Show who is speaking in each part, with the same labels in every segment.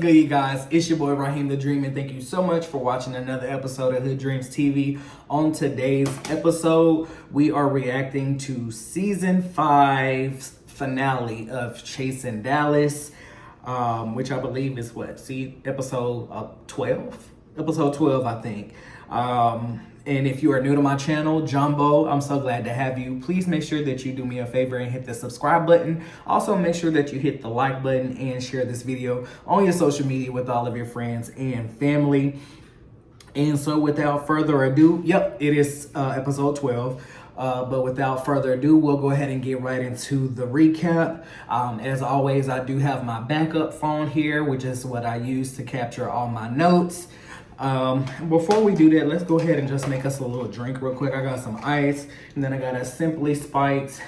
Speaker 1: good, you guys? It's your boy Raheem the Dream, and thank you so much for watching another episode of Hood Dreams TV. On today's episode, we are reacting to season 5's finale of Chasing Dallas, which I believe is episode 12? Episode 12, I think. And if you are new to my channel, Jumbo, I'm so glad to have you. Please make sure that you do me a favor and hit the subscribe button. Also, make sure that you hit the like button and share this video on your social media with all of your friends and family. And so without further ado, it is episode 12. But without further ado, we'll go ahead and get right into the recap. As always, I do have my backup phone here, which is what I use to capture all my notes. Before we do that, let's go ahead and just make us a little drink real quick. I got some ice, and then I got a Simply Spiked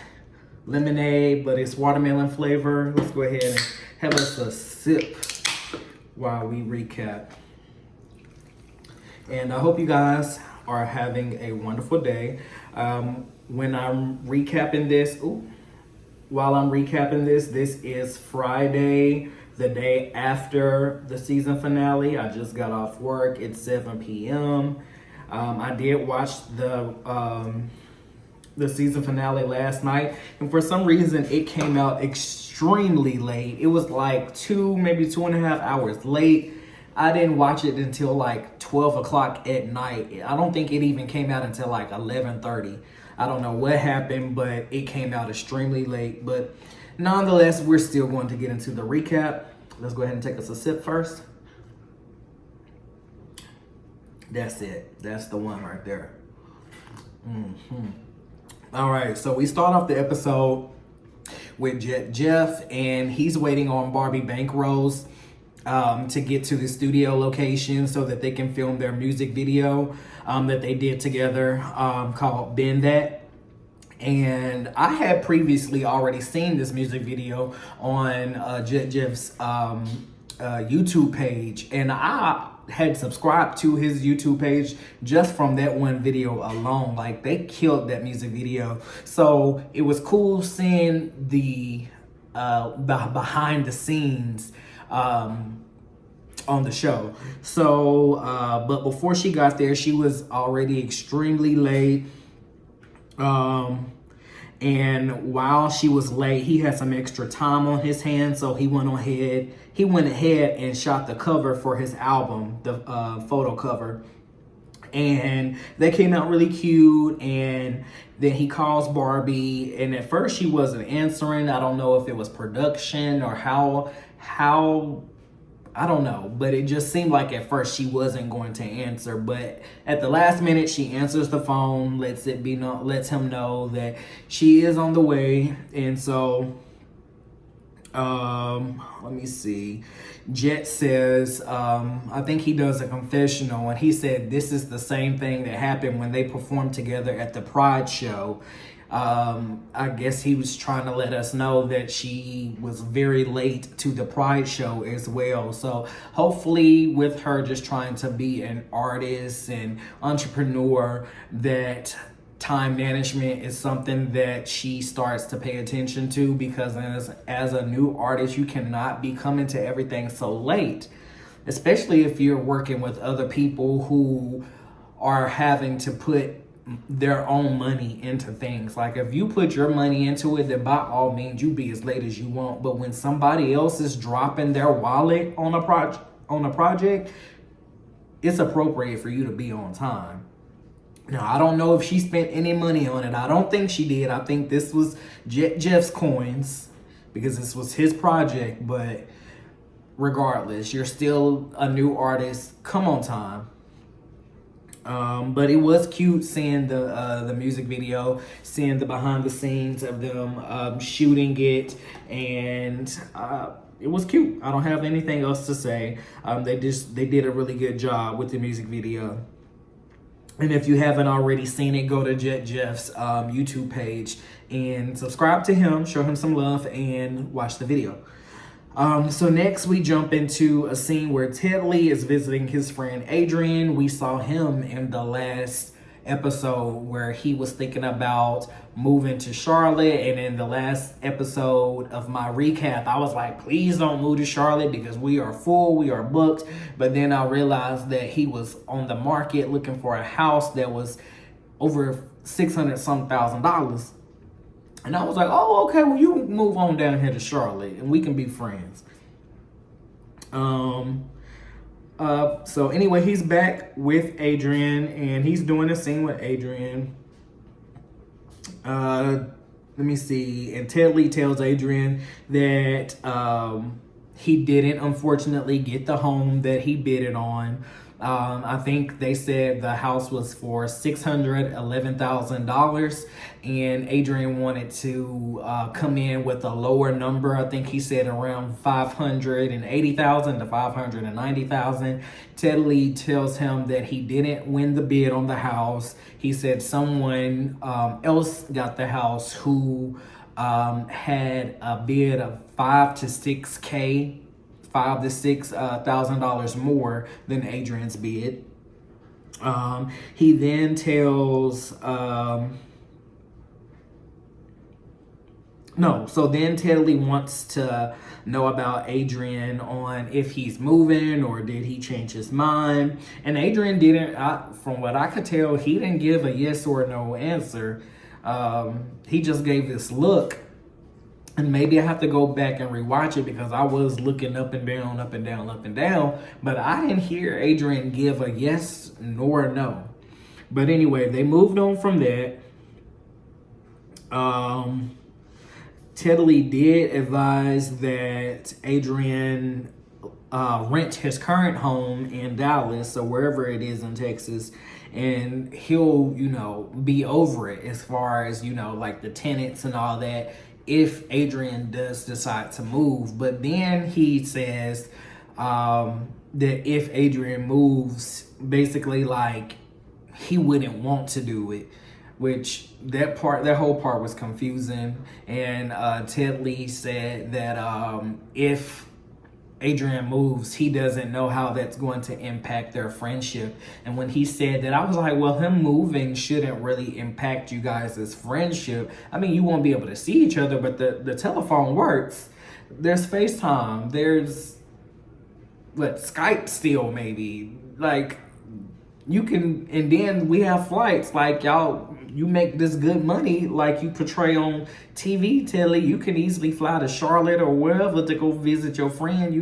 Speaker 1: lemonade, but it's watermelon flavor. Let's go ahead and have us a sip while we recap. And I hope you guys are having a wonderful day. When I'm recapping this, this is Friday, the day after the season finale. I just got off work. It's 7 p.m. I did watch the season finale last night, and for some reason it came out extremely late. It was like maybe 2.5 hours late. I didn't watch it until like 12 o'clock at night. I don't think it even came out until like 11:30. I don't know what happened, but it came out extremely late. But nonetheless, we're still going to get into the recap. Let's go ahead and take us a sip first. That's it. That's the one right there. All right, so we start off the episode with Jeff, and he's waiting on Barbie Bankrose to get to the studio location so that they can film their music video that they did together called Bend That. And I had previously already seen this music video on Jeff's YouTube page, and I had subscribed to his YouTube page just from that one video alone. Like, they killed that music video. So it was cool seeing the behind the scenes on the show. So but before she got there, she was already extremely late. And while she was late, he had some extra time on his hands, so he went ahead and shot the cover for his album, the photo cover. And they came out really cute. And then he calls Barbie, and at first she wasn't answering. I don't know if it was production or how I don't know, but it just seemed like at first she wasn't going to answer. But at the last minute, she answers the phone, lets him know that she is on the way. And so, let me see. Jet says, I think he does a confessional, and he said this is the same thing that happened when they performed together at the Pride show. I guess he was trying to let us know that she was very late to the Pride show as well. So hopefully, with her just trying to be an artist and entrepreneur, that time management is something that she starts to pay attention to, because as a new artist, you cannot be coming to everything so late, especially if you're working with other people who are having to put their own money into things. Like, if you put your money into it, then by all means you be as late as you want. But when somebody else is dropping their wallet on a project, it's appropriate for you to be on time. Now, I don't know if she spent any money on it. I don't think she did. I think this was Jeff's coins, because this was his project. But regardless, you're still a new artist. Come on time. But it was cute seeing the music video, seeing the behind the scenes of them shooting it, and it was cute. I don't have anything else to say. They did a really good job with the music video. And if you haven't already seen it, go to Jeff's YouTube page and subscribe to him, show him some love, and watch the video. So next we jump into a scene where Ted Lee is visiting his friend Adrian. We saw him in the last episode where he was thinking about moving to Charlotte. And in the last episode of my recap, I was like, please don't move to Charlotte because we are full, we are booked. But then I realized that he was on the market looking for a house that was over $600,000. And I was like, oh, okay, well, you move on down here to Charlotte and we can be friends. So anyway, he's back with Adrian and he's doing a scene with Adrian. Let me see. And Ted Lee tells Adrian that he didn't, unfortunately, get the home that he bidded on. I think they said the house was for $611,000, and Adrian wanted to come in with a lower number. I think he said around $580,000 to $590,000. Ted Lee tells him that he didn't win the bid on the house. He said someone else got the house who had a bid of $5,000 to $6,000 more than Adrian's bid. He then tells then Ted Lee wants to know about Adrian on if he's moving or did he change his mind. And Adrian didn't, from what I could tell, he didn't give a yes or no answer. He just gave this look. And maybe I have to go back and rewatch it because I was looking up and down, up and down, up and down. But I didn't hear Adrian give a yes nor a no. But anyway, they moved on from that. Ted Lee did advise that Adrian rent his current home in Dallas or wherever it is in Texas. And he'll, be over it as far as, like the tenants and all that, if Adrian does decide to move. But then he says that if Adrian moves, basically like he wouldn't want to do it, which that whole part was confusing. And Ted Lee said that if Adrian moves, he doesn't know how that's going to impact their friendship. And when he said that, I was like, well, him moving shouldn't really impact you guys' friendship. I mean, you won't be able to see each other, but the telephone works. There's FaceTime. There's Skype still, maybe. Like, you can, and then we have flights. Like, you make this good money like you portray on TV, Telly. You can easily fly to Charlotte or wherever to go visit your friend,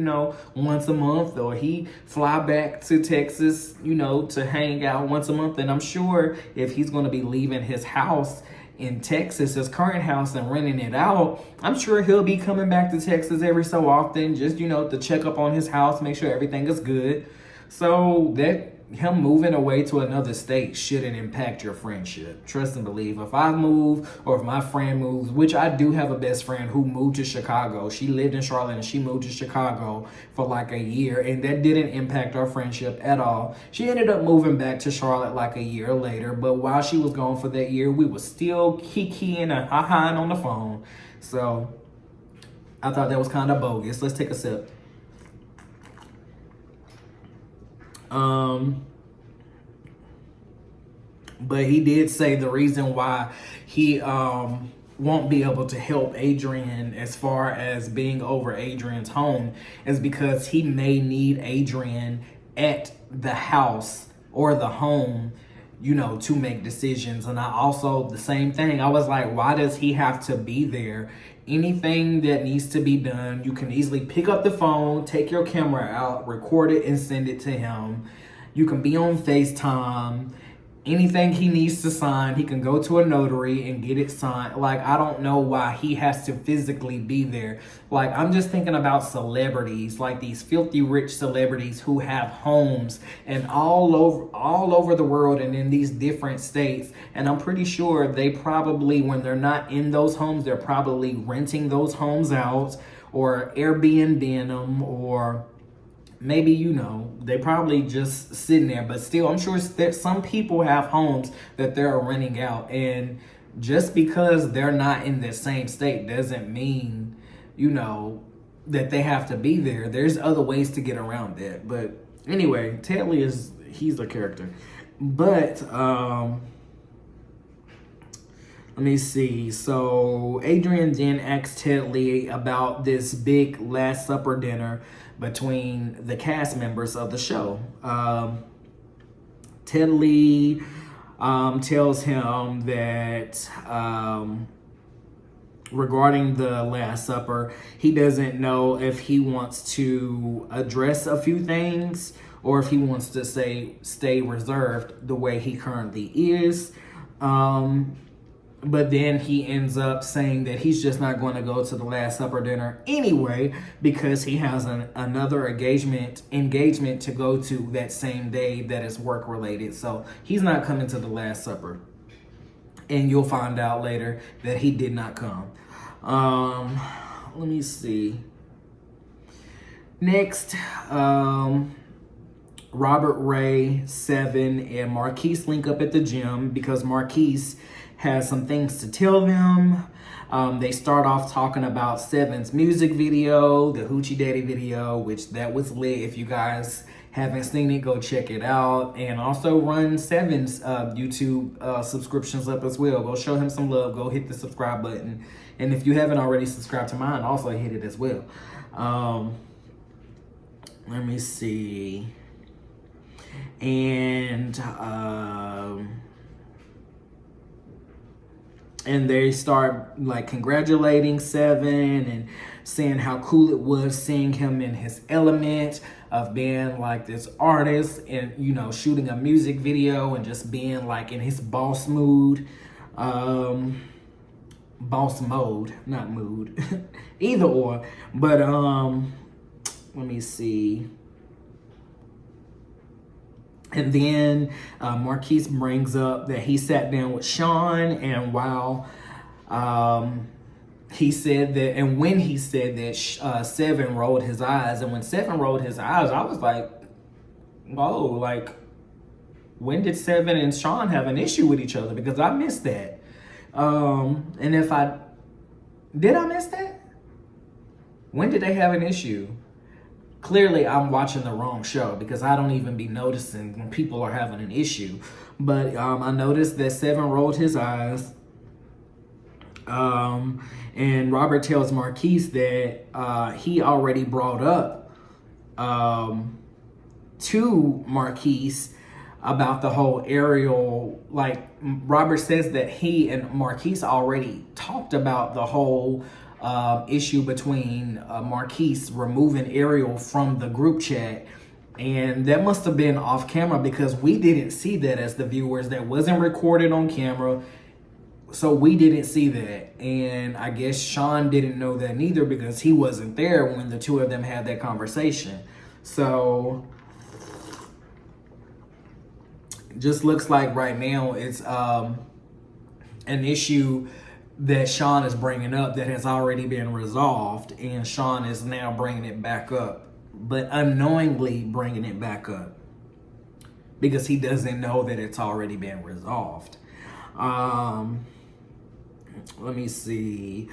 Speaker 1: once a month. Or he fly back to Texas, to hang out once a month. And I'm sure if he's going to be leaving his house in Texas, his current house, and renting it out, I'm sure he'll be coming back to Texas every so often just, to check up on his house, make sure everything is good. So that him moving away to another state shouldn't impact your friendship. Trust and believe. If I move or if my friend moves, which I do have a best friend who moved to Chicago. She lived in Charlotte and she moved to Chicago for like a year, and that didn't impact our friendship at all. She ended up moving back to Charlotte like a year later, but while she was gone for that year, we were still kikiing and ha-haing on the phone. So I thought that was kind of bogus. Let's take a sip. But he did say the reason why he won't be able to help Adrian as far as being over Adrian's home is because he may need Adrian at the house or the home, to make decisions. And I also, the same thing, I was like, why does he have to be there? Anything that needs to be done, you can easily pick up the phone, take your camera out, record it, and send it to him. You can be on FaceTime. Anything he needs to sign, he can go to a notary and get it signed. Like, I don't know why he has to physically be there. Like, I'm just thinking about celebrities, like these filthy rich celebrities who have homes and all over the world and in these different states. And I'm pretty sure they probably, when they're not in those homes, they're probably renting those homes out or Airbnb them, or maybe, they probably just sitting there. But still, I'm sure that some people have homes that they're renting out. And just because they're not in the same state doesn't mean, that they have to be there. There's other ways to get around that. But anyway, Ted Lee he's a character. But let me see. So Adrian then asked Ted Lee about this big Last Supper dinner between the cast members of the show. Ted Lee tells him that regarding the Last Supper, he doesn't know if he wants to address a few things or if he wants to stay reserved the way he currently is. But then he ends up saying that he's just not going to go to the Last Supper dinner anyway because he has another engagement to go to that same day that is work related. So he's not coming to the Last Supper. And you'll find out later that he did not come. Let me see. Next, Robert Ray, Seven, and Marquise link up at the gym because Marquise has some things to tell them. They start off talking about Seven's music video, the Hoochie Daddy video, which that was lit. If you guys haven't seen it, go check it out. And also run Seven's YouTube subscriptions up as well. Go show him some love. Go hit the subscribe button. And if you haven't already subscribed to mine, also hit it as well. Let me see. And they start like congratulating Seven and saying how cool it was seeing him in his element of being like this artist and, you know, shooting a music video and just being like in his boss mood. Boss mode, not mood. Either or. But let me see. And then Marquise brings up that he sat down with Sean, and while he said that, and when he said that, Seven rolled his eyes, and when Seven rolled his eyes, I was like, whoa, like, when did Seven and Sean have an issue with each other? Because I missed that. And if did I miss that? When did they have an issue? Clearly, I'm watching the wrong show because I don't even be noticing when people are having an issue. But I noticed that Seven rolled his eyes. And Robert tells Marquise that he already brought up to Marquise about the whole Ariel. Like, Robert says that he and Marquise already talked about the whole issue between Marquise removing Ariel from the group chat. And that must have been off camera because we didn't see that as the viewers. That wasn't recorded on camera. So we didn't see that. And I guess Sean didn't know that neither because he wasn't there when the two of them had that conversation. So just looks like right now it's an issue that Sean is bringing up that has already been resolved, and Sean is now bringing it back up, but unknowingly bringing it back up because he doesn't know that it's already been resolved. Let me see.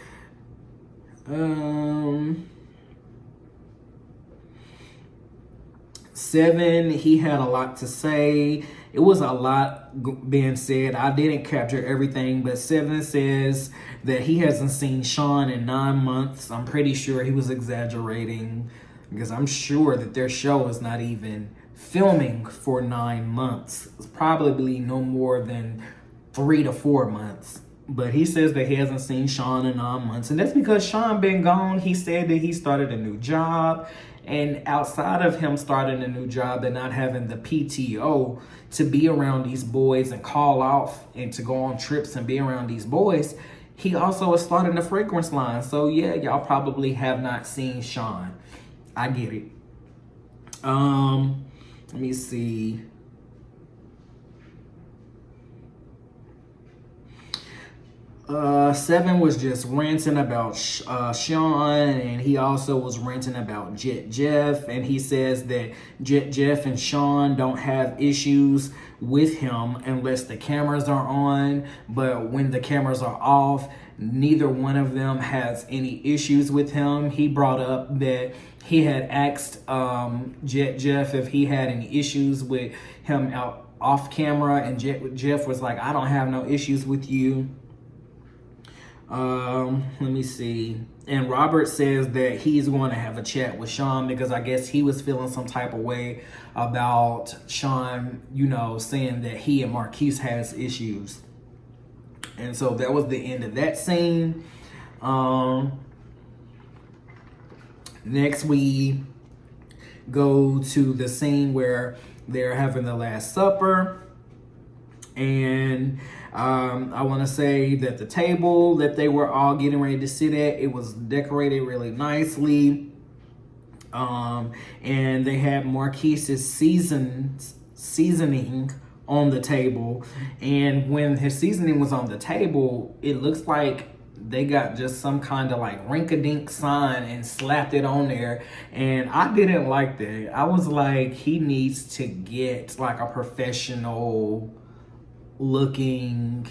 Speaker 1: Seven, he had a lot to say. It was a lot being said. I didn't capture everything, but Seven says that he hasn't seen Sean in 9 months. I'm pretty sure he was exaggerating because I'm sure that their show is not even filming for 9 months. It's probably no more than 3 to 4 months. But he says that he hasn't seen Sean in 9 months. And that's because Sean been gone. He said that he started a new job. And outside of him starting a new job and not having the PTO to be around these boys and call off and to go on trips and be around these boys, he also is starting a fragrance line. So yeah, y'all probably have not seen Sean. I get it. Let me see. Seven was just ranting about Sean, and he also was ranting about Jet Jeff, and he says that Jet Jeff and Sean don't have issues with him unless the cameras are on, but when the cameras are off, neither one of them has any issues with him. He brought up that he had asked Jet Jeff if he had any issues with him out off camera, and Jeff was like, I don't have no issues with you. Let me see. And Robert says that he's going to have a chat with Sean because I guess he was feeling some type of way about Sean, saying that he and Marquise has issues. And so that was the end of that scene. Next we go to the scene where they're having the Last Supper. And I want to say that the table that they were all getting ready to sit at, it was decorated really nicely. And they had Marquise's seasoning on the table. And when his seasoning was on the table, it looks like they got just some kind of like rink-a-dink sign and slapped it on there. And I didn't like that. I was like, he needs to get like a professional looking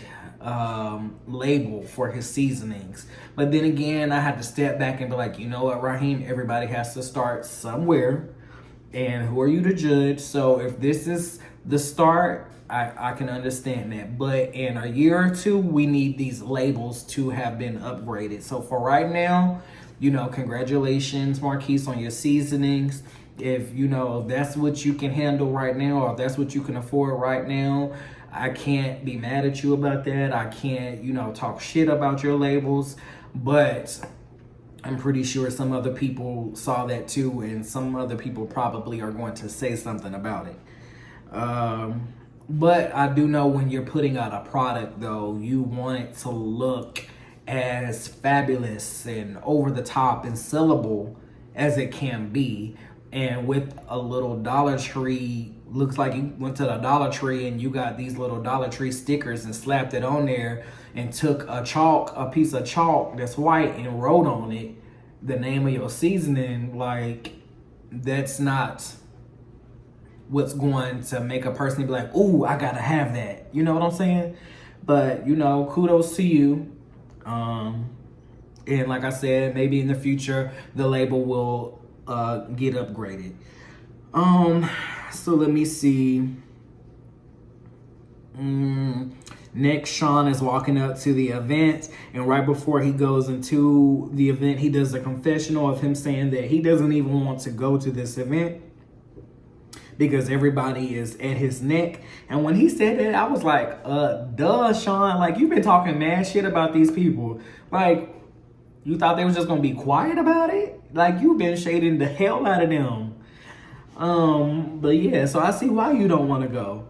Speaker 1: label for his seasonings. But then again, I had to step back and be like, you know what, Raheem, everybody has to start somewhere, and who are you to judge? So if this is the start, I can understand that, but in a year or two we need these labels to have been upgraded. So for right now, congratulations, Marquise, on your seasonings. If that's what you can handle right now, or if that's what you can afford right now, I can't be mad at you about that. I can't, talk shit about your labels, but I'm pretty sure some other people saw that too, and some other people probably are going to say something about it. But I do know when you're putting out a product, though, you want it to look as fabulous and over the top and sellable as it can be. And with a little Dollar Tree, looks like you went to the Dollar Tree and you got these little Dollar Tree stickers and slapped it on there and took a piece of chalk that's white and wrote on it the name of your seasoning. Like, that's not what's going to make a person be like, ooh, I gotta have that. You know what I'm saying? But, kudos to you. And like I said, maybe in the future, the label will get upgraded. So let me see. Next, Sean is walking up to the event, and right before he goes into the event, he does a confessional of him saying that he doesn't even want to go to this event because everybody is at his neck. And when he said that, I was like, duh, Sean, like, you've been talking mad shit about these people. Like, you thought they was just gonna be quiet about it? Like, you've been shading the hell out of them. But yeah, so I see why you don't want to go.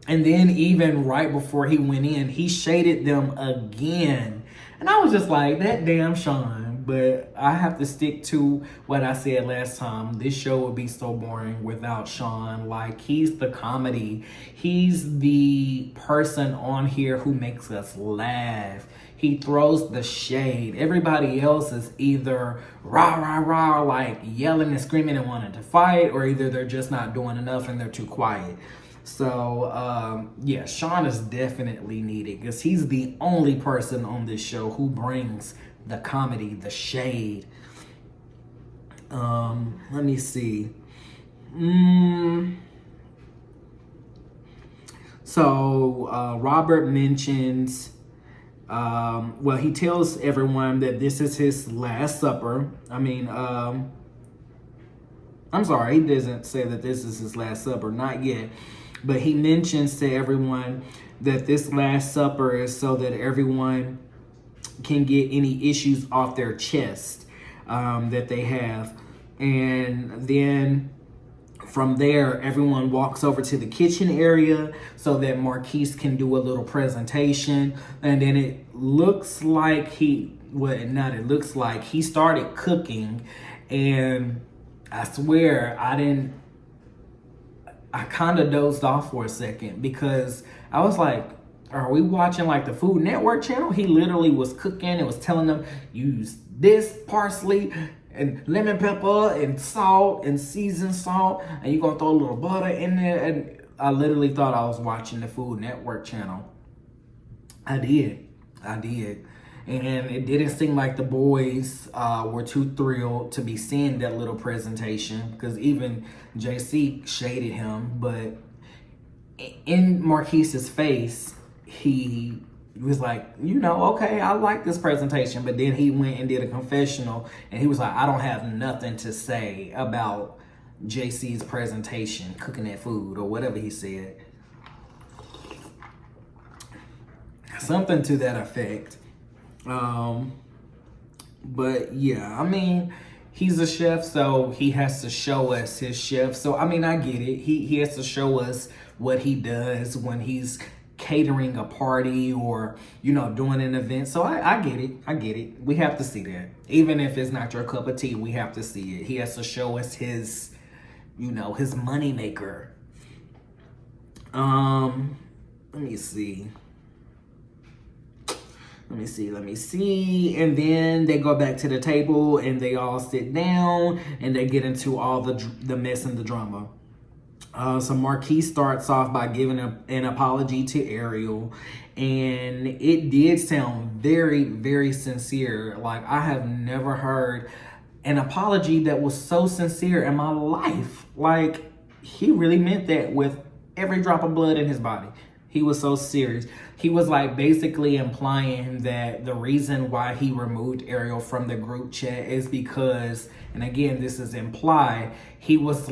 Speaker 1: And then even right before he went in, he shaded them again. And I was just like, that damn Sean. But I have to stick to what I said last time. This show would be so boring without Sean. Like, he's the comedy. He's the person on here who makes us laugh. He throws the shade. Everybody else is either rah, rah, rah, like yelling and screaming and wanting to fight, or either they're just not doing enough and they're too quiet. So, yeah, Sean is definitely needed because he's the only person on this show who brings the comedy, the shade. Let me see. So, Robert mentions, he tells everyone that this is his last supper. I'm sorry, he doesn't say that this is his last supper, not yet. But he mentions to everyone that this last supper is so that everyone can get any issues off their chest that they have. And then from there, everyone walks over to the kitchen area so that Marquise can do a little presentation. And then it looks like he started cooking. And I swear I kind of dozed off for a second because I was like, are we watching like the Food Network channel? He literally was cooking and was telling them, use this parsley and lemon pepper and salt and seasoned salt, and you're gonna throw a little butter in there. And I literally thought I was watching the Food Network channel. I did. And it didn't seem like the boys were too thrilled to be seeing that little presentation, because even JC shaded him. But in Marquise's face, he was like, okay, I like this presentation. But then he went and did a confessional, and he was like, I don't have nothing to say about JC's presentation, cooking that food, or whatever he said. Something to that effect. But yeah, I mean, he's a chef, so he has to show us his chef. So, I mean, I get it. He has to show us what he does when he's catering a party or, doing an event. So I get it. We have to see that. Even if it's not your cup of tea, we have to see it. He has to show us his, his money maker. Let me see. And then they go back to the table and they all sit down and they get into all the mess and the drama. So Marquise starts off by giving an apology to Ariel, and it did sound very, very sincere. Like, I have never heard an apology that was so sincere in my life. Like, he really meant that with every drop of blood in his body. He was so serious. He was like basically implying that the reason why he removed Ariel from the group chat is because, and again, this is implied, he was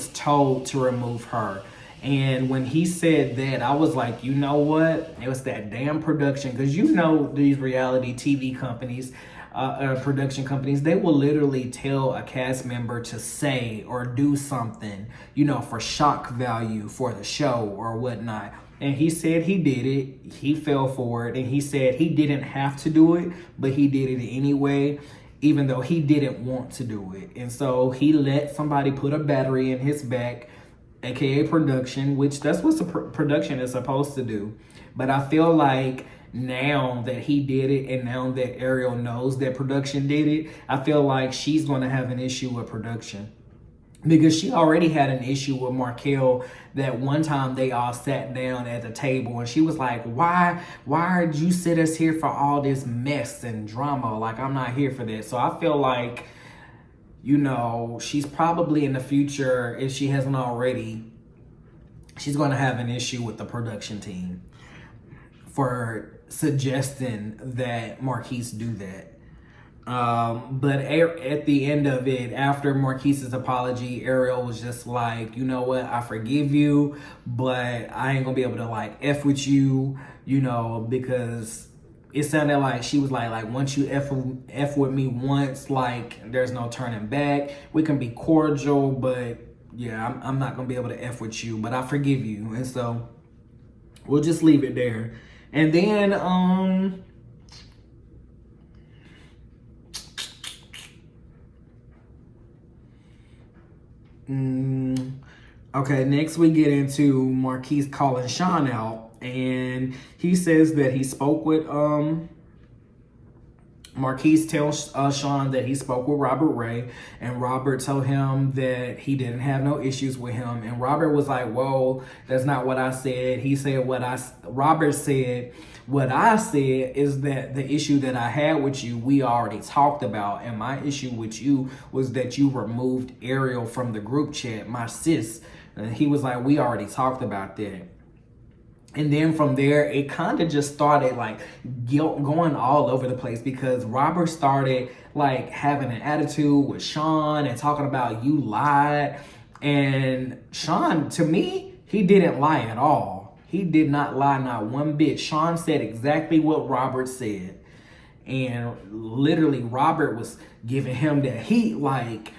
Speaker 1: told to remove her. And when he said that, I was like, you know what? It was that damn production. Because these reality TV companies, production companies, they will literally tell a cast member to say or do something, for shock value for the show or whatnot. And he said he did it. He fell for it. And he said he didn't have to do it, but he did it anyway, even though he didn't want to do it. And so he let somebody put a battery in his back, aka production, which that's what production is supposed to do. But I feel like now that he did it, and now that Ariel knows that production did it, I feel like she's going to have an issue with production. Because she already had an issue with Markel. That one time they all sat down at the table and she was like, why did you sit us here for all this mess and drama? Like, I'm not here for that. So I feel like, she's probably in the future, if she hasn't already, she's going to have an issue with the production team for suggesting that Marquise do that. But at the end of it, after Marquise's apology, Ariel was just like, you know what, I forgive you, but I ain't gonna be able to like F with you, because it sounded like she was like once you F with me once, like there's no turning back. We can be cordial, but yeah, I'm not gonna be able to F with you, but I forgive you. And so we'll just leave it there. And then, okay, next we get into Marquise calling Sean out, and he says that he spoke with Marquise tells Sean that he spoke with Robert Ray, and Robert told him that he didn't have no issues with him. And Robert was like, whoa, that's not what I said. He said Robert said, what I said is that the issue that I had with you, we already talked about. And my issue with you was that you removed Ariel from the group chat, my sis. And he was like, we already talked about that. And then from there, it kind of just started like going all over the place, because Robert started like having an attitude with Sean and talking about you lied. And Sean, to me, he didn't lie at all. He did not lie, not one bit. Sean said exactly what Robert said. And literally, Robert was giving him that heat, like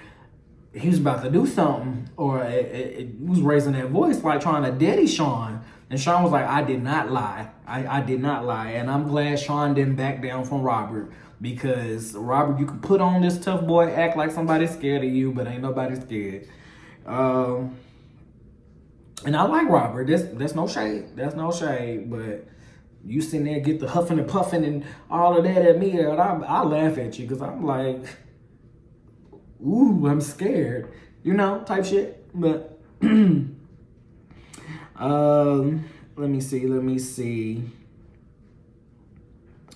Speaker 1: he was about to do something, or it was raising that voice, like trying to daddy Sean. And Sean was like, I did not lie. I did not lie. And I'm glad Sean didn't back down from Robert, because Robert, you can put on this tough boy, act like somebody's scared of you, but ain't nobody scared. And I like Robert. That's no shade. That's no shade. But you sitting there get the huffing and puffing and all of that at me, and I laugh at you because I'm like, ooh, I'm scared, type shit. But let me see.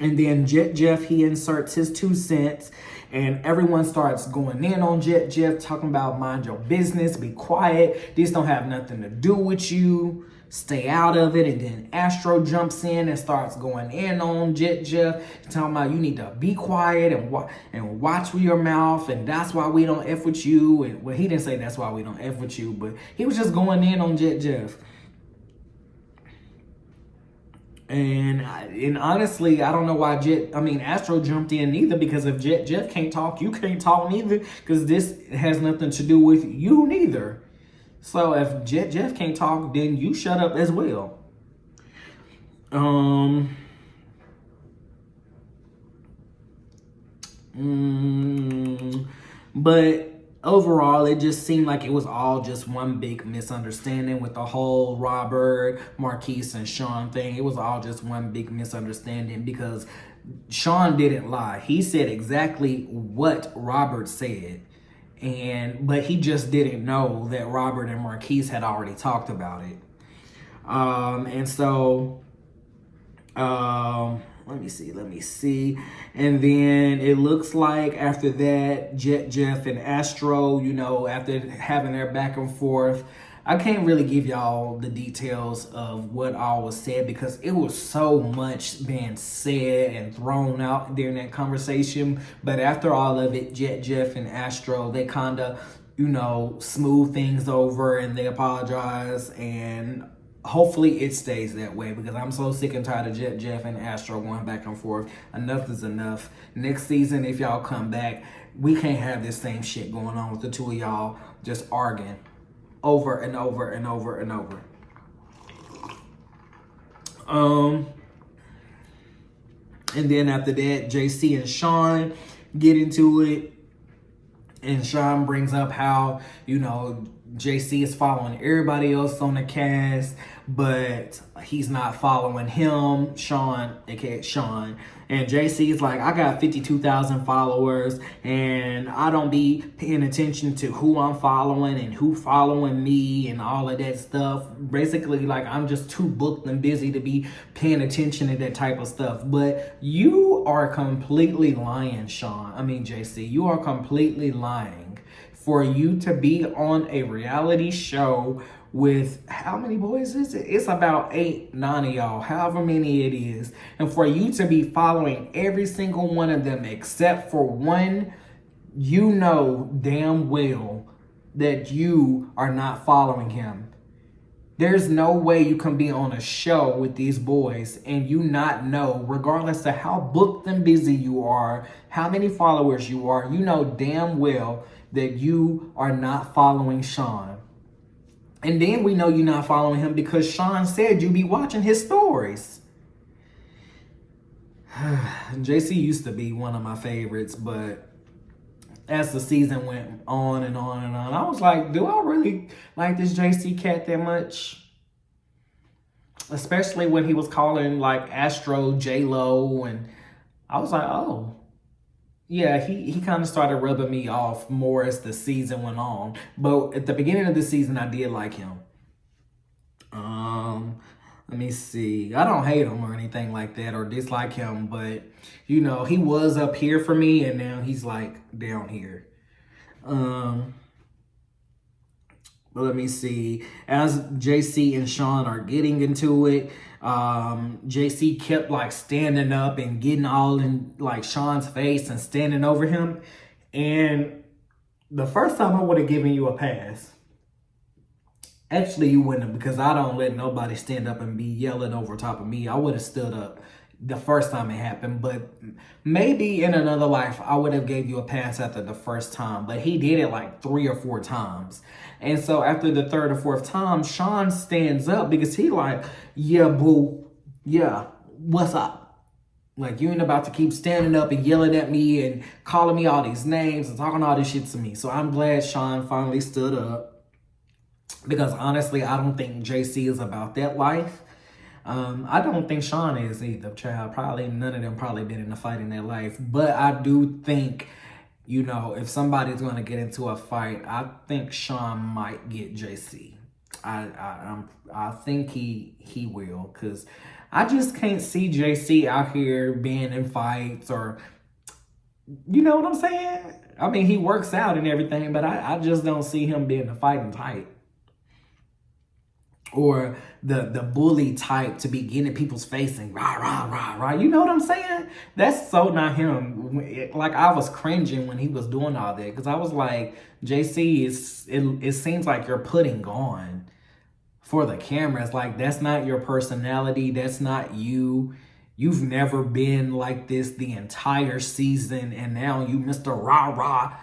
Speaker 1: And then Jet Jeff, he inserts his 2 cents, and everyone starts going in on Jet Jeff, talking about mind your business, be quiet, this don't have nothing to do with you, stay out of it. And then Astro jumps in and starts going in on Jet Jeff, talking about you need to be quiet and watch with your mouth, and that's why we don't F with you. And well, he didn't say that's why we don't F with you, but he was just going in on Jet Jeff. And honestly, I don't know why Astro jumped in neither, because if Jet Jeff can't talk, you can't talk neither, because this has nothing to do with you neither. So if Jet Jeff can't talk, then you shut up as well. But overall, it just seemed like it was all just one big misunderstanding with the whole Robert, Marquise, and Sean thing. It was all just one big misunderstanding because Sean didn't lie. He said exactly what Robert said. But he just didn't know that Robert and Marquise had already talked about it. Let me see. And then it looks like after that, Jet Jeff and Astro, after having their back and forth, I can't really give y'all the details of what all was said because it was so much being said and thrown out during that conversation. But after all of it, Jet Jeff and Astro, they kind of, smooth things over and they apologize, and hopefully it stays that way because I'm so sick and tired of Jet Jeff and Astro going back and forth. Enough is enough. Next season, if y'all come back, we can't have this same shit going on with the two of y'all just arguing over and over and over and over. And then after that, JC and Sean get into it. And Sean brings up how, JC is following everybody else on the cast, but he's not following him, Sean, aka Sean. And JC is like, I got 52,000 followers, and I don't be paying attention to who I'm following and who following me and all of that stuff. Basically, like, I'm just too booked and busy to be paying attention to that type of stuff. But you are completely lying, JC. You are completely lying. For you to be on a reality show with how many boys is it? It's about 8, 9 of y'all, however many it is. And for you to be following every single one of them except for one, you know damn well that you are not following him. There's no way you can be on a show with these boys and you not know, regardless of how booked and busy you are, how many followers you are, you know damn well that you are not following Sean. And then we know you're not following him because Sean said you be watching his stories. JC used to be one of my favorites, but as the season went on and on and on, I was like, do I really like this JC cat that much? Especially when he was calling like Astro J-Lo, and I was like, oh. Yeah, he kind of started rubbing me off more as the season went on. But at the beginning of the season, I did like him. Let me see. I don't hate him or anything like that or dislike him, but, he was up here for me, and now he's, like, down here. But let me see. As JC and Sean are getting into it, JC kept like standing up and getting all in like Sean's face and standing over him. And the first time I would have given you a pass. Actually, you wouldn't have, because I don't let nobody stand up and be yelling over top of me. I would have stood up the first time it happened, but maybe in another life I would have gave you a pass after the first time, but he did it like 3 or 4 times. And so after the 3rd or 4th time, Sean stands up because he like, yeah, boo, yeah, what's up? Like, you ain't about to keep standing up and yelling at me and calling me all these names and talking all this shit to me. So I'm glad Sean finally stood up. because honestly, I don't think JC is about that life. I don't think Sean is either, child. Probably none of them probably been in a fight in their life. But I do think, you know, if somebody's going to get into a fight, I think Sean might get JC. I think he will, because I just can't see JC out here being in fights, or you know what I'm saying? I mean, he works out and everything, but I just don't see him being a fighting type, or the bully type to be getting in people's face and rah rah rah rah. You know what I'm saying? That's so not him. Like, I was cringing when he was doing all that, because I was like, JC, it seems like you're putting on for the cameras. Like, that's not your personality. That's not you. You've never been like this the entire season, and now you Mr. Rah Rah.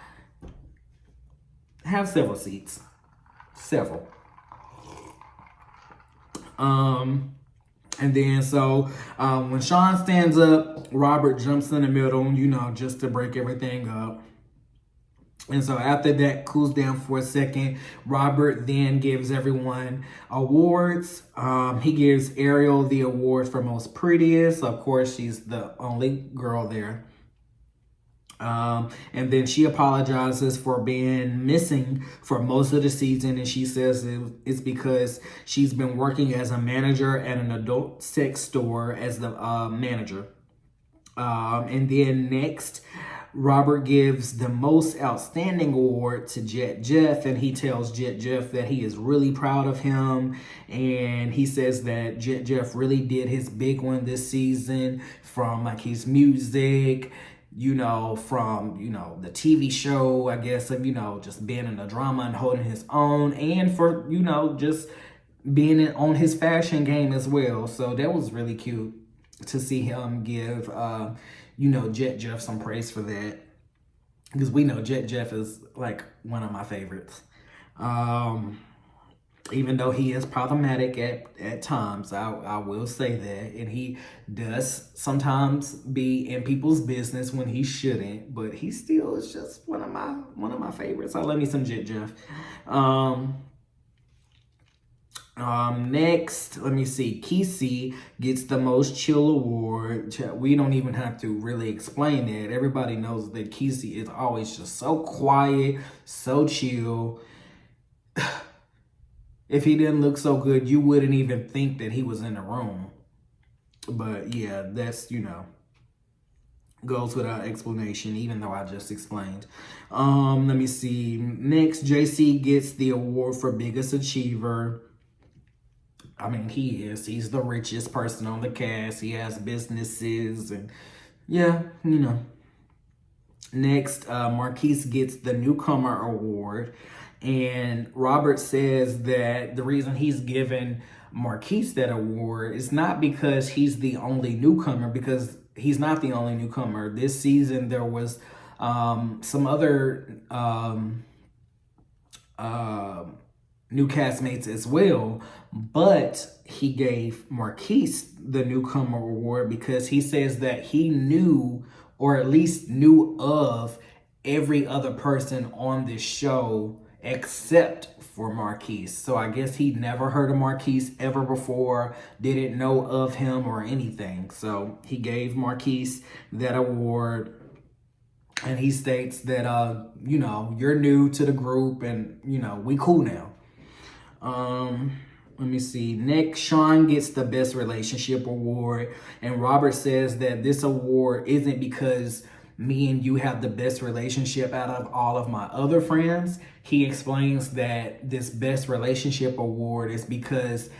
Speaker 1: Have several seats. Several. And then so when Sean stands up, Robert jumps in the middle, you know, just to break everything up. And so after that cools down for a second, Robert then gives everyone awards. He gives Ariel the award for most prettiest. Of course, she's the only girl there. And then she apologizes for being missing for most of the season. And she says it's because she's been working as a manager at an adult sex store as the manager. And then next, Robert gives the most outstanding award to Jet Jeff, and he tells Jet Jeff that he is really proud of him. And he says that Jet Jeff really did his big one this season, from like his music, you know, from, you know, the TV show, I guess, of, you know, just being in the drama and holding his own, and for, you know, just being on his fashion game as well. So that was really cute to see him give, you know, Jet Jeff some praise for that, because we know Jet Jeff is like one of my favorites. Even though he is problematic at times, I will say that. And he does sometimes be in people's business when he shouldn't, but he still is just one of my favorites. I love me some Jet Jeff. Next, let me see. Kesey gets the most chill award. We don't even have to really explain it. Everybody knows that Kesey is always just so quiet, so chill. If he didn't look so good, you wouldn't even think that he was in the room. But yeah, that's, you know, goes without explanation, even though I just explained. Let me see. Next, JC gets the award for biggest achiever. I mean, he's the richest person on the cast. He has businesses, and yeah, you know. Next, Marquise gets the newcomer award. And Robert says that the reason he's given Marquise that award is not because he's the only newcomer, because he's not the only newcomer. This season, there was some other new castmates as well, but he gave Marquise the newcomer award because he says that he knew, or at least knew of, every other person on this show except for Marquise. So I guess he'd never heard of Marquise ever before, didn't know of him or anything. So he gave Marquise that award. And he states that, you know, you're new to the group and, you know, we cool now. Let me see. Next, Sean gets the best relationship award. And Robert says that this award isn't because me and you have the best relationship out of all of my other friends. He explains that this best relationship award is because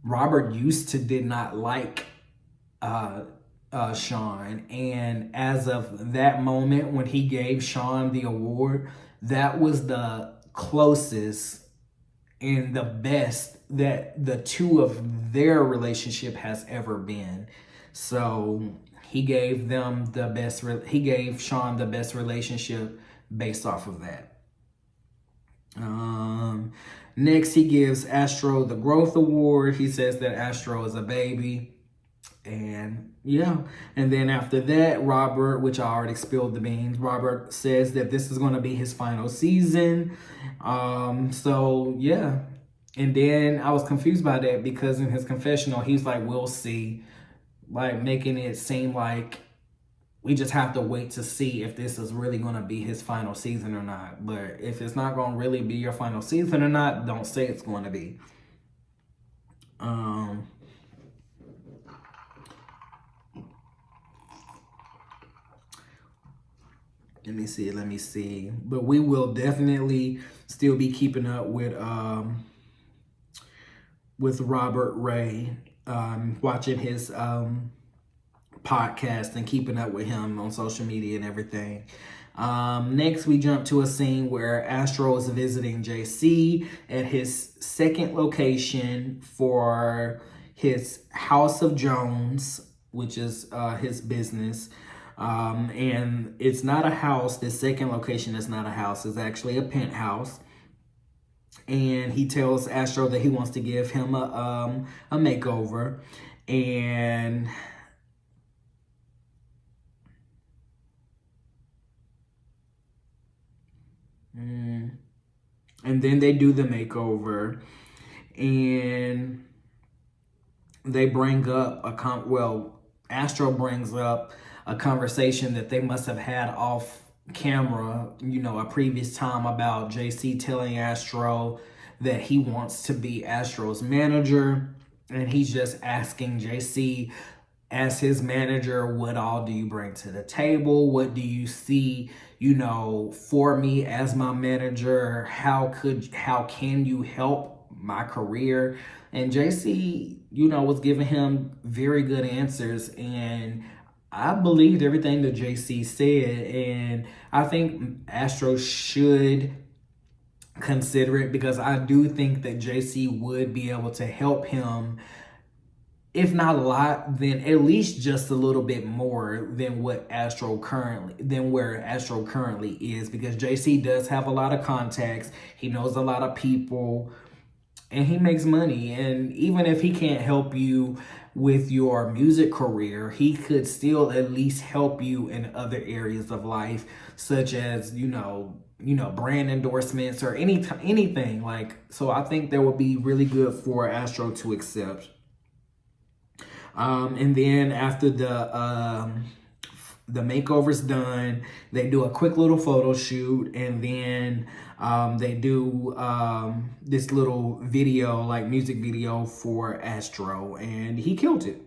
Speaker 1: Robert used to did not like Sean. And as of that moment when he gave Sean the award, that was the closest and the best that the two of their relationship has ever been. So he gave them the best. He gave Sean the best relationship based off of that. Next, he gives Astro the growth award. He says that Astro is a baby. And yeah, and then after that, Robert, which I already spilled the beans, Robert says that this is going to be his final season. So yeah, And then I was confused by that because in his confessional, he's like, we'll see, like making it seem like we just have to wait to see if this is really going to be his final season or not. But if it's not going to really be your final season or not, don't say it's going to be. Let me see. But we will definitely still be keeping up with Robert Ray, watching his podcast and keeping up with him on social media and everything. Next, we jump to a scene where Astro is visiting JC at his second location for his House of Jones, which is his business. And it's not a house. This second location is not a house. It's actually a penthouse. And he tells Astro that he wants to give him a makeover. And then they do the makeover, and they bring up Astro brings up a conversation that they must have had off camera, a previous time, about JC telling Astro that he wants to be Astro's manager. And he's just asking JC, as his manager, what all do you bring to the table? What do you see, for me as my manager? How can you help my career? And JC, was giving him very good answers. And I believed everything that JC said. And I think Astro should consider it, because I do think that JC would be able to help him, if not a lot, then at least just a little bit more than where Astro currently is, because JC does have a lot of contacts. He knows a lot of people, and he makes money. And even if he can't help you with your music career, he could still at least help you in other areas of life, such as, brand endorsements or anything. So I think that would be really good for Astro to accept. And then after the makeover's done, they do a quick little photo shoot, and then they do this little video, like music video, for Astro, and he killed it.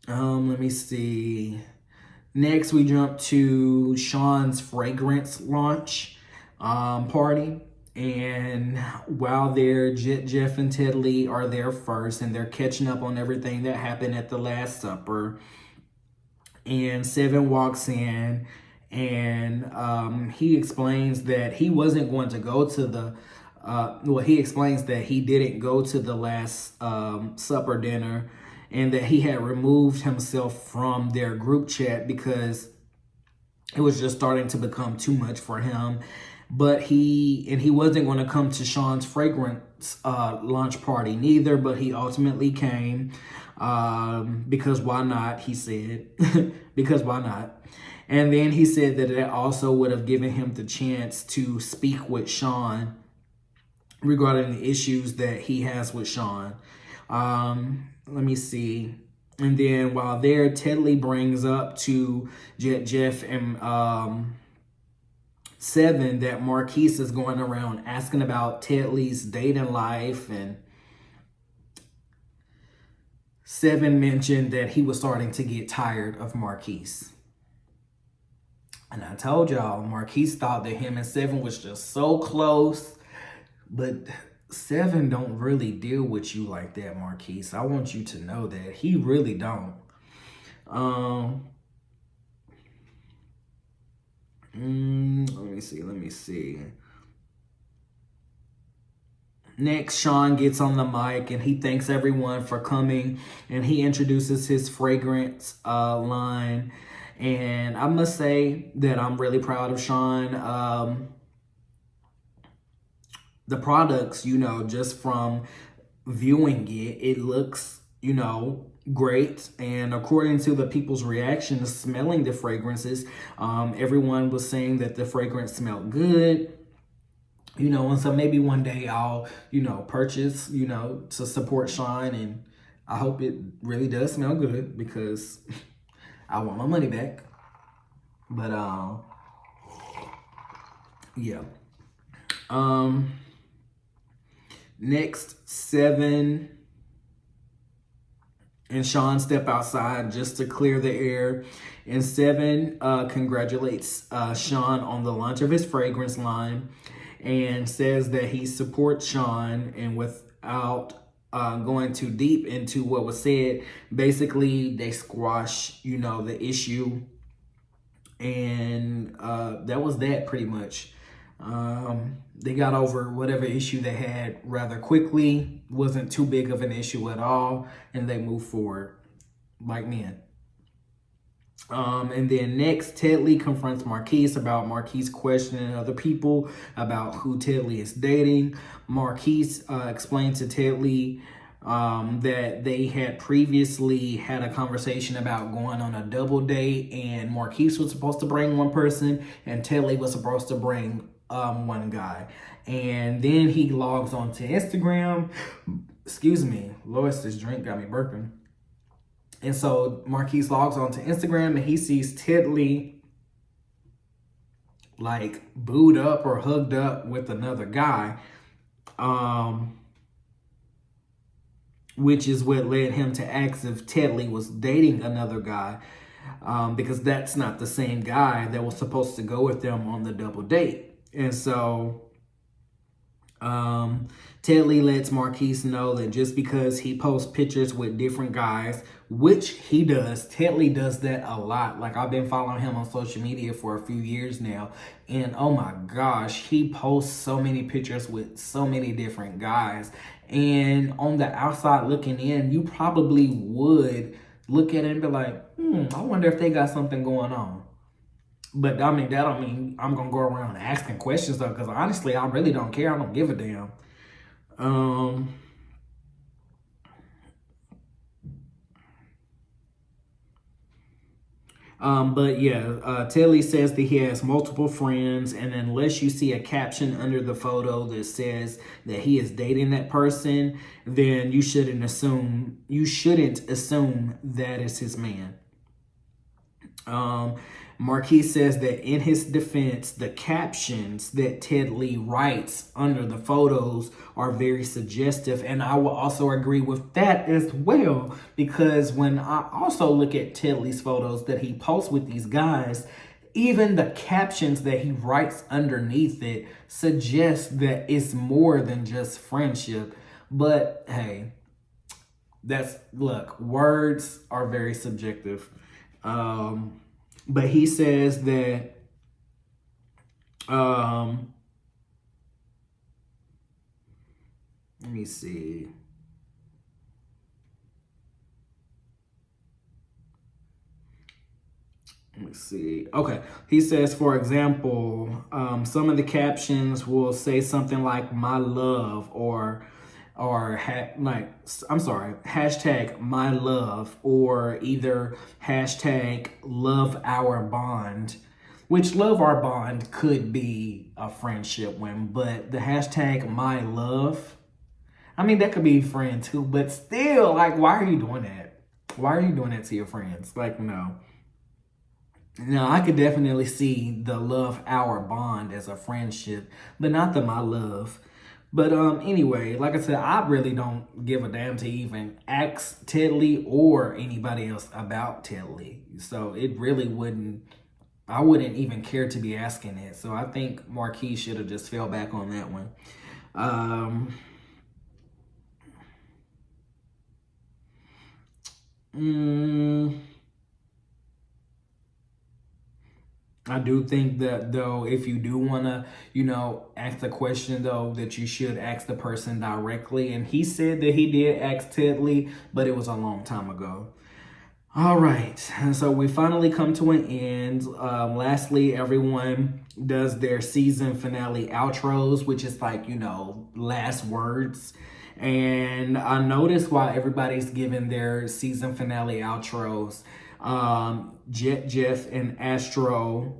Speaker 1: Let me see. Next, we jump to Sean's fragrance launch party. And while there, Jeff and Ted Lee are there first, and they're catching up on everything that happened at the Last Supper. And Seven walks in, and he explains that he wasn't going to go to the he explains that he didn't go to the Last Supper dinner, and that he had removed himself from their group chat because it was just starting to become too much for him. But he wasn't going to come to Sean's fragrance launch party neither, but he ultimately came because why not, he said. Because why not? And then he said that it also would have given him the chance to speak with Sean regarding the issues that he has with Sean. Let me see. And then while there, Ted Lee brings up to Jeff and Seven that Marquise is going around asking about Ted Lee's dating life, and Seven mentioned that he was starting to get tired of Marquise. And I told y'all, Marquise thought that him and Seven was just so close, but Seven don't really deal with you like that, Marquise. I want you to know that he really don't. Let me see. Next, Sean gets on the mic and he thanks everyone for coming, and he introduces his fragrance line. And I must say that I'm really proud of Sean. The products, just from viewing it, it looks, great. And according to the people's reactions smelling the fragrances, everyone was saying that the fragrance smelled good. And so maybe one day I'll, purchase, to support Sean, and I hope it really does smell good because I want my money back. But yeah. Next, Seven and Sean step outside just to clear the air. And Seven congratulates Sean on the launch of his fragrance line and says that he supports Sean, and without going too deep into what was said, basically they squash, the issue, and that was that pretty much. They got over whatever issue they had rather quickly. Wasn't too big of an issue at all, and they moved forward like men. And then next, Ted Lee confronts Marquise about Marquise questioning other people about who Ted Lee is dating. Marquise explained to Ted Lee that they had previously had a conversation about going on a double date, and Marquise was supposed to bring one person, and Ted Lee was supposed to bring one guy. And then he logs onto Instagram. Excuse me, Lois, this drink got me burping. And so Marquise logs onto Instagram and he sees Ted Lee like booed up or hugged up with another guy, which is what led him to ask if Ted Lee was dating another guy, because that's not the same guy that was supposed to go with them on the double date. And so Ted Lee lets Marquise know that just because he posts pictures with different guys, which he does, Ted Lee does that a lot. Like, I've been following him on social media for a few years now, and oh my gosh, he posts so many pictures with so many different guys. And on the outside looking in, you probably would look at it and be like, I wonder if they got something going on. But I mean, that don't mean I'm going to go around asking questions, though, because honestly, I really don't care. I don't give a damn. But yeah, Ted Lee says that he has multiple friends, and unless you see a caption under the photo that says that he is dating that person, then you shouldn't assume that is his man. Marquise says that in his defense, the captions that Ted Lee writes under the photos are very suggestive. And I will also agree with that as well, because when I also look at Ted Lee's photos that he posts with these guys, even the captions that he writes underneath it suggest that it's more than just friendship. But hey, look, words are very subjective. But he says that let me see. Okay. He says, for example, some of the captions will say something like "my love" or hashtag "my love" or either hashtag "love our bond," which "love our bond" could be a friendship one, but the hashtag "my love," I mean, that could be friend too, but still, like, why are you doing that? Why are you doing that to your friends? Like, no. Now, I could definitely see the "love our bond" as a friendship, but not the "my love." But anyway, like I said, I really don't give a damn to even ask Ted Lee or anybody else about Ted Lee. So it really I wouldn't even care to be asking it. So I think Marquis should have just fell back on that one. I do think that, though, if you do want to, ask the question, though, that you should ask the person directly. And he said that he did ask Ted Lee, but it was a long time ago. All right. And so we finally come to an end. Lastly, everyone does their season finale outros, which is like, last words. And I noticed while everybody's giving their season finale outros, Jet Jeff and Astro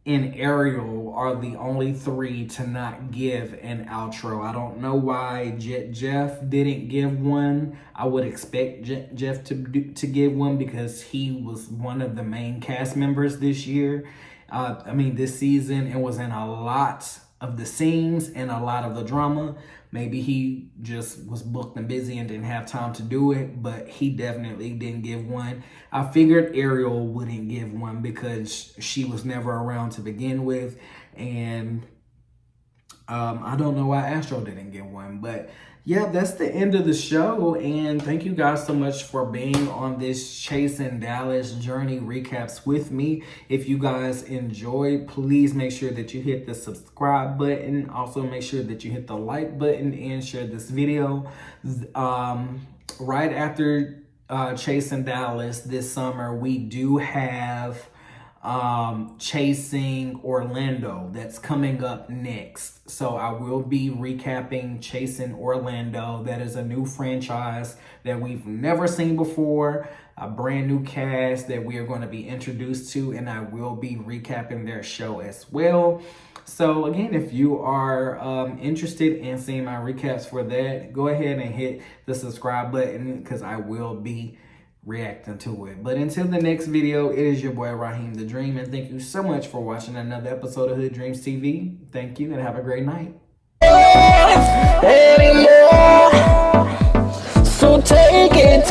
Speaker 1: and Ariel are the only three to not give an outro. I don't know why Jeff didn't give one. I would expect Jeff to give one because he was one of the main cast members this year. This season, and was in a lot of the scenes and a lot of the drama. Maybe he just was booked and busy and didn't have time to do it, but he definitely didn't give one. I figured Ariel wouldn't give one because she was never around to begin with, and I don't know why Astro didn't get one, but yeah, that's the end of the show. And thank you guys so much for being on this Chasing Dallas journey recaps with me. If you guys enjoyed, please make sure that you hit the subscribe button. Also make sure that you hit the like button and share this video. Right after Chasing Dallas this summer, we do have Chasing Orlando that's coming up next. So I will be recapping Chasing Orlando. That is a new franchise that we've never seen before, a brand new cast that we are going to be introduced to, and I will be recapping their show as well. So again, if you are interested in seeing my recaps for that, go ahead and hit the subscribe button because I will be reacting to it. But until the next video, it is your boy Raheem the Dream, and thank you so much for watching another episode of Hood Dreams TV. Thank you and have a great night.
Speaker 2: So take it